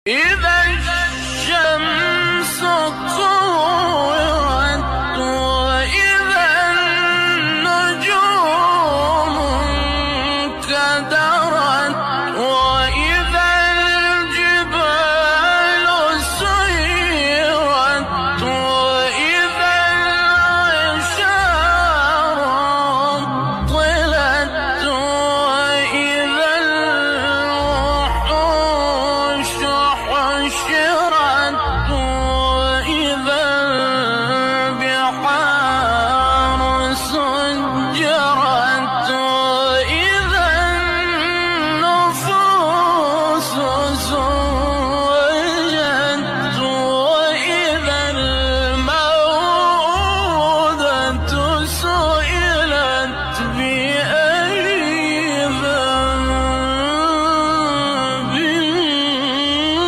إذا الشمس كورت وإذا النجوم انكدرت وإذا الجبال سيرت وإذا العشار عطلت وإذا الوحوش حشرت